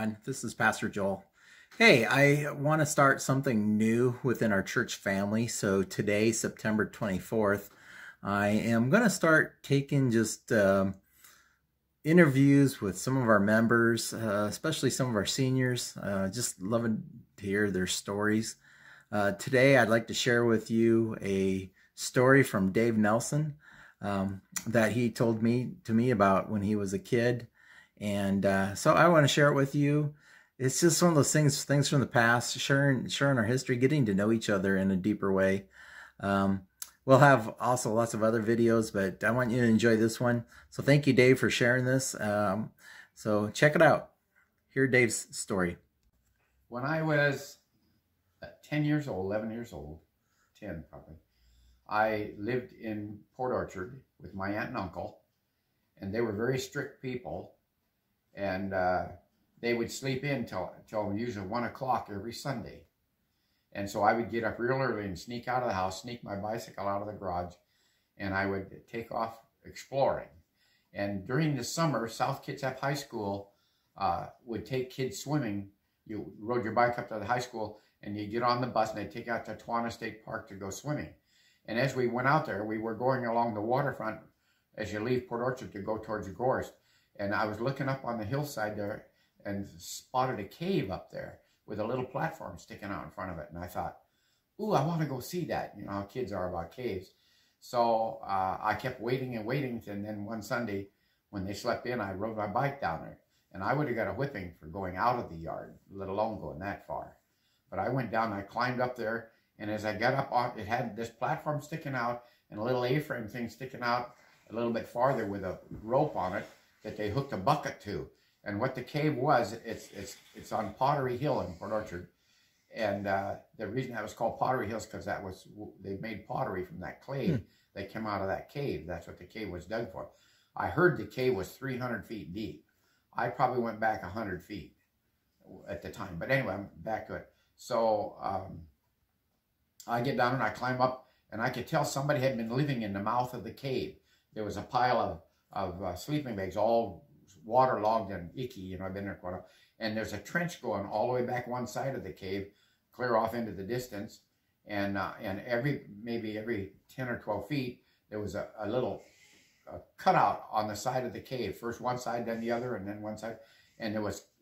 everyone. This is Pastor Joel. Hey, I want to start something new within our church family. So today, September 24th, I am going to start taking just interviews with some of our members, especially some of our seniors. Just loving to hear their stories. Today, I'd like to share with you a story from Dave Nelson that he told to me about when he was a kid. And so I want to share it with you. It's just one of those things from the past, sharing our history, getting to know each other in a deeper way. We'll have also lots of other videos, but I want you to enjoy this one. So thank you, Dave, for sharing this. So check it out. Hear Dave's story. When I was 10 years old, 11 years old, 10 probably, I lived in Port Orchard with my aunt and uncle, and they were very strict people. And they would sleep in till usually 1 o'clock every Sunday. And so I would get up real early and sneak out of the house, sneak my bicycle out of the garage, and I would take off exploring. And during the summer, South Kitsap High School would take kids swimming. You rode your bike up to the high school, and you get on the bus, and they'd take you out to Tawana State Park to go swimming. And as we went out there, we were going along the waterfront as you leave Port Orchard to go towards Gorst. And I was looking up on the hillside there and spotted a cave up there with a little platform sticking out in front of it. And I thought, ooh, I want to go see that. You know how kids are about caves. So I kept waiting and waiting. And then one Sunday when they slept in, I rode my bike down there. And I would have got a whipping for going out of the yard, let alone going that far. But I went down and I climbed up there. And as I got up on, it had this platform sticking out and a little A-frame thing sticking out a little bit farther with a rope on it that they hooked a bucket to. And what the cave was, it's on Pottery Hill in Port Orchard. And the reason that was called Pottery Hill is because they made pottery from that clay that came out of that cave. That's what the cave was dug for. I heard the cave was 300 feet deep. I probably went back 100 feet at the time. But anyway, I'm back to it. So I get down and I climb up, and I could tell somebody had been living in the mouth of the cave. There was a pile of sleeping bags, all waterlogged and icky. You know, I've been there quite a while. And there's a trench going all the way back one side of the cave, clear off into the distance. And maybe every 10 or 12 feet, there was a little cutout on the side of the cave. First one side, then the other, and then one side. And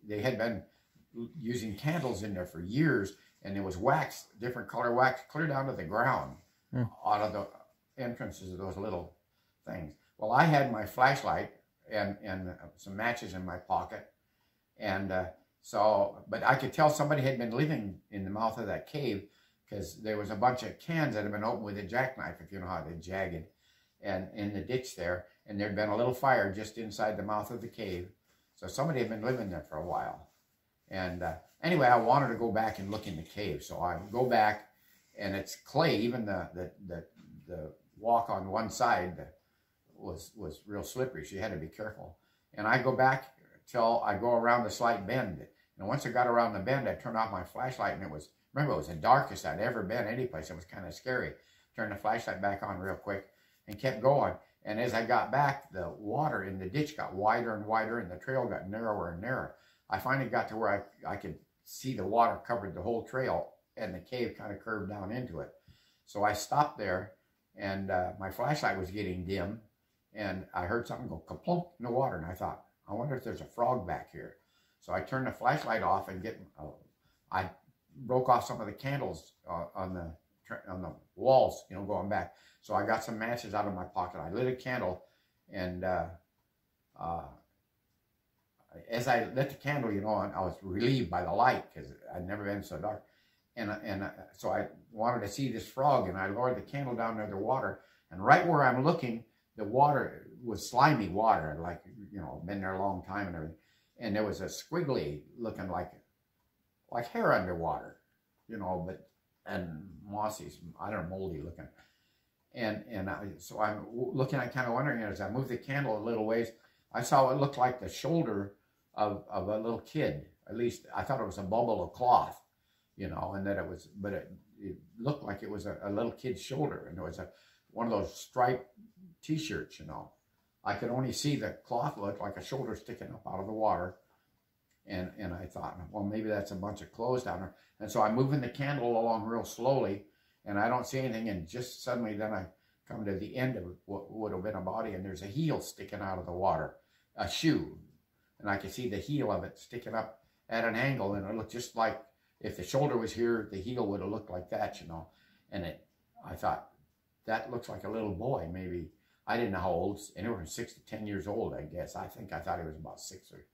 they had been using candles in there for years, and there was wax, different color wax, clear down to the ground out of the entrances of those little things. Well, I had my flashlight and some matches in my pocket, and but I could tell somebody had been living in the mouth of that cave because there was a bunch of cans that had been opened with a jackknife, if you know how they're jagged, and in the ditch there, and there'd been a little fire just inside the mouth of the cave, so somebody had been living there for a while. And anyway, I wanted to go back and look in the cave, so I go back, and it's clay. Even the walk on one side was real slippery, so you had to be careful. And I go back till I go around the slight bend. And once I got around the bend, I turned off my flashlight, and remember, it was the darkest I'd ever been anyplace. It was kind of scary. Turned the flashlight back on real quick and kept going. And as I got back, the water in the ditch got wider and wider, and the trail got narrower and narrower. I finally got to where I could see the water covered the whole trail, and the cave kind of curved down into it. So I stopped there, and my flashlight was getting dim, and I heard something go kaplunk in the water, and I thought, I wonder if there's a frog back here. So I turned the flashlight off and I broke off some of the candles on the walls, you know, going back. So I got some matches out of my pocket. I lit a candle, and as I lit the candle, you know, I was relieved by the light because I'd never been so dark. And so I wanted to see this frog, and I lowered the candle down near the water, and right where I'm looking, the water was slimy water, like, you know, been there a long time and everything. And there was a squiggly looking like hair underwater, you know, and mossy, I don't know, moldy looking. So I'm looking, I kind of wondering, as I moved the candle a little ways, I saw what looked like the shoulder of a little kid. At least I thought it was a bubble of cloth, you know, and that it was, but it looked like it was a little kid's shoulder, and it was one of those striped t-shirts, you know. I could only see the cloth look like a shoulder sticking up out of the water. And I thought, well, maybe that's a bunch of clothes down there. And so I'm moving the candle along real slowly, and I don't see anything. And just suddenly then I come to the end of what would have been a body, and there's a heel sticking out of the water, a shoe. And I could see the heel of it sticking up at an angle, and it looked just like if the shoulder was here, the heel would have looked like that, you know. And I thought, that looks like a little boy, maybe. I didn't know how old, anywhere from 6 to 10 years old, I guess. I thought he was about 6 or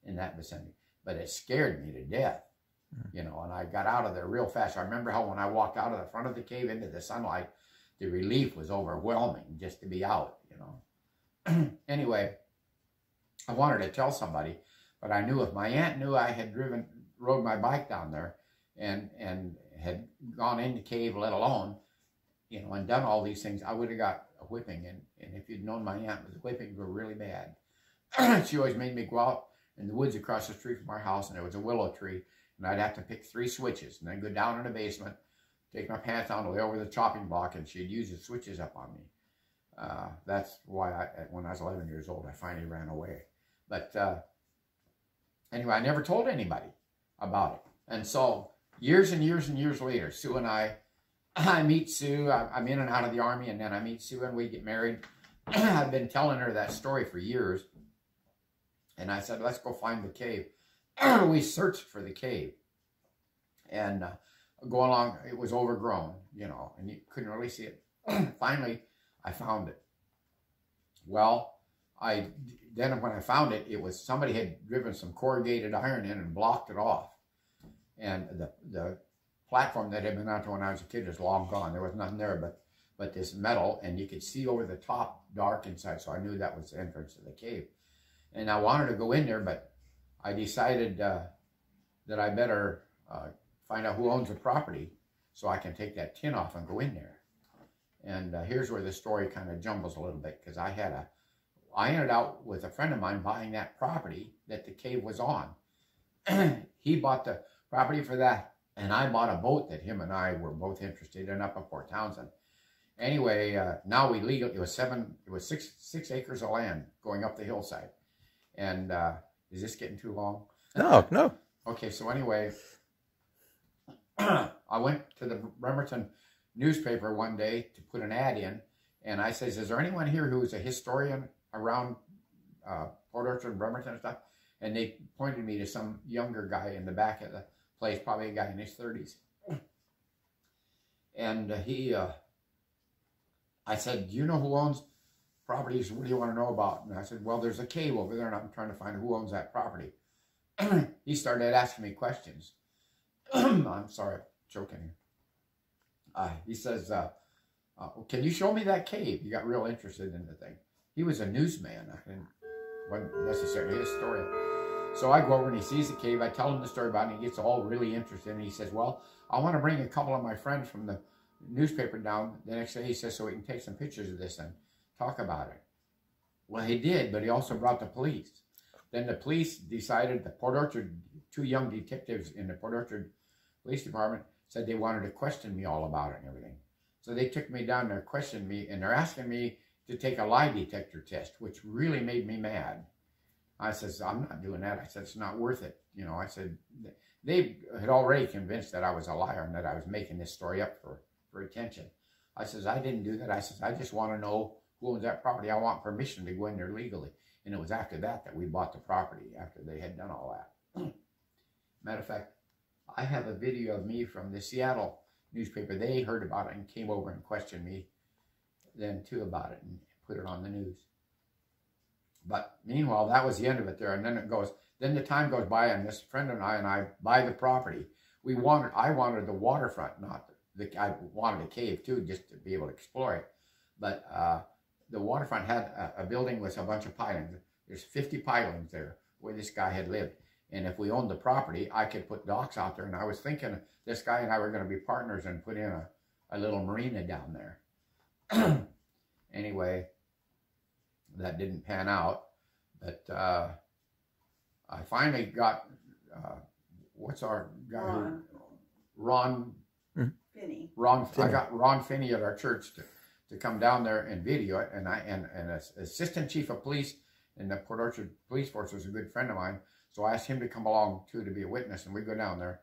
in that vicinity. But it scared me to death, you know, and I got out of there real fast. I remember how when I walked out of the front of the cave into the sunlight, the relief was overwhelming just to be out, you know. Anyway, I wanted to tell somebody, but I knew if my aunt knew I had rode my bike down there and had gone in the cave, let alone, you know, and done all these things, I would have got a whipping. And if you'd known my aunt, the whippings were really bad. She always made me go out in the woods across the street from our house, and there was a willow tree, and I'd have to pick 3 switches and then go down in the basement, take my pants on, lay over the chopping block, and she'd use the switches up on me. That's why when I was 11 years old, I finally ran away. But anyway, I never told anybody about it. And so years and years and years later, Sue and I meet Sue. I'm in and out of the Army, and then I meet Sue and we get married. I've been telling her that story for years. And I said, let's go find the cave. We searched for the cave. And go along, it was overgrown, you know, and you couldn't really see it. Finally, I found it. Well, then when I found it, it was somebody had driven some corrugated iron in and blocked it off. And the platform that had been out there when I was a kid is long gone. There was nothing there but this metal, and you could see over the top dark inside. So I knew that was the entrance to the cave. And I wanted to go in there, but I decided that I better find out who owns the property so I can take that tin off and go in there. And here's where the story kind of jumbles a little bit, because I ended out with a friend of mine buying that property that the cave was on. He bought the property for that, and I bought a boat that him and I were both interested in up at Port Townsend. Anyway, now it was 6 acres of land going up the hillside. And is this getting too long? No. Okay, so anyway, I went to the Bremerton newspaper one day to put an ad in, and I says, is there anyone here who's a historian around Port Orchard and Bremerton and stuff? And they pointed me to some younger guy in the back of the place, probably a guy in his 30s. And I said, do you know who owns properties? What do you want to know about? And I said, well, there's a cave over there, and I'm trying to find who owns that property. He started asking me questions. I'm sorry, I'm choking here. He says, can you show me that cave? He got real interested in the thing. He was a newsman. Wasn't necessarily his story. So I go over and he sees the cave. I tell him the story about it, and he gets all really interested. And he says, well, I want to bring a couple of my friends from the newspaper down the next day. He says, so we can take some pictures of this and talk about it. Well, he did, but he also brought the police. Then the police decided, the Port Orchard, 2 young detectives in the Port Orchard Police Department said they wanted to question me all about it and everything. So they took me down there, questioned me, and they're asking me to take a lie detector test, which really made me mad. I says, I'm not doing that. I said, it's not worth it. You know, I said, they had already convinced that I was a liar and that I was making this story up for attention. I says, I didn't do that. I says, I just want to know who owns that property. I want permission to go in there legally. And it was after that we bought the property, after they had done all that. Matter of fact, I have a video of me from the Seattle newspaper. They heard about it and came over and questioned me then too about it and put it on the news. But meanwhile, that was the end of it there. And then the time goes by, and this friend and I buy the property. I wanted the waterfront, I wanted a cave too, just to be able to explore it. But the waterfront had a building with a bunch of pilings. There's 50 pilings there where this guy had lived. And if we owned the property, I could put docks out there. And I was thinking this guy and I were going to be partners and put in a little marina down there. Anyway, that didn't pan out. But I finally got, what's our guy? Ron Finney. I got Ron Finney at our church to come down there and video it. And an assistant chief of police in the Port Orchard Police Force was a good friend of mine. So I asked him to come along too to be a witness, and we go down there.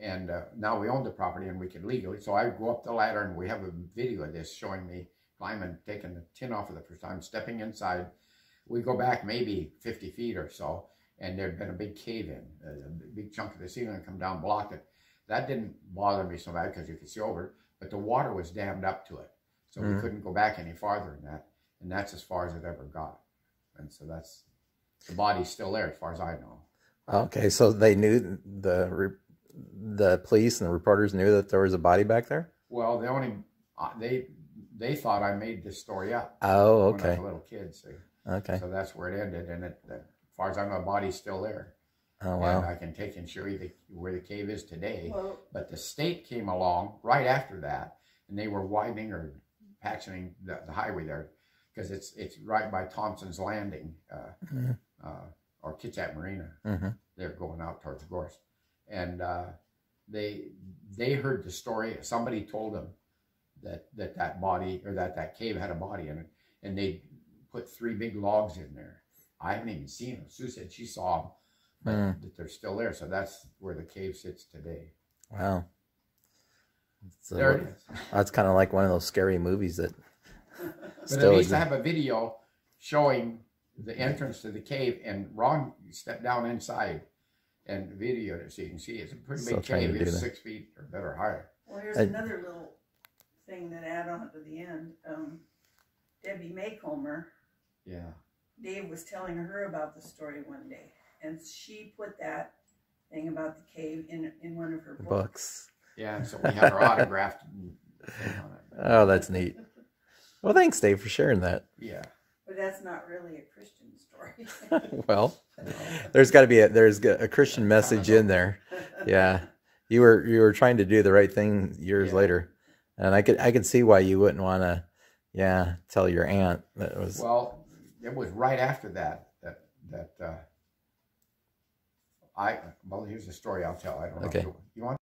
And now we own the property and we can legally. So I go up the ladder, and we have a video of this showing me climbing, taking the tin off for the first time, stepping inside. We go back maybe 50 feet or so, and there'd been a big cave in. A big chunk of the ceiling had come down, blocked it. That didn't bother me so bad because you could see over it, but the water was dammed up to it. So we couldn't go back any farther than that. And that's as far as it ever got. And so that's, the body's still there as far as I know. Okay, so they knew, the police and the reporters knew that there was a body back there? Well, they thought I made this story up. Oh, When I okay. was a little kid. So, Okay. so that's where it ended. And as far as I know, the body's still there. Oh, wow. And I can take and show you where the cave is today. Well, But the state came along right after that, and they were widening or patching the highway there, because it's right by Thompson's Landing, or Kitsap Marina. They're going out towards Gorse. And they heard the story. Somebody told them that body, or that cave had a body in it, and they put 3 big logs in there. I haven't even seen them. Sue said she saw them, but that they're still there. So that's where the cave sits today. Wow. So There it is. that's kind of like one of those scary movies that But still at least I exist. have a video showing the entrance to the cave, and Ron stepped down inside and videoed it, so you can see it's a pretty Still big trying to cave. do It's that. 6 feet or better higher. well, here's another little thing that add on to the end. Debbie Maycomer, Yeah. Dave was telling her about the story one day, and she put that thing about the cave in one of her books. Books. Yeah, and so we have her autographed thing on it. Oh, that's neat. Well, thanks, Dave, for sharing that. Yeah. But that's not really a Christian story. Well, there's got to be a Christian message in there. Yeah, you were trying to do the right thing years later, and I could see why you wouldn't want to, tell your aunt that it was. Well, it was right after that well, here's the story I'll tell. I don't know. Okay. If you want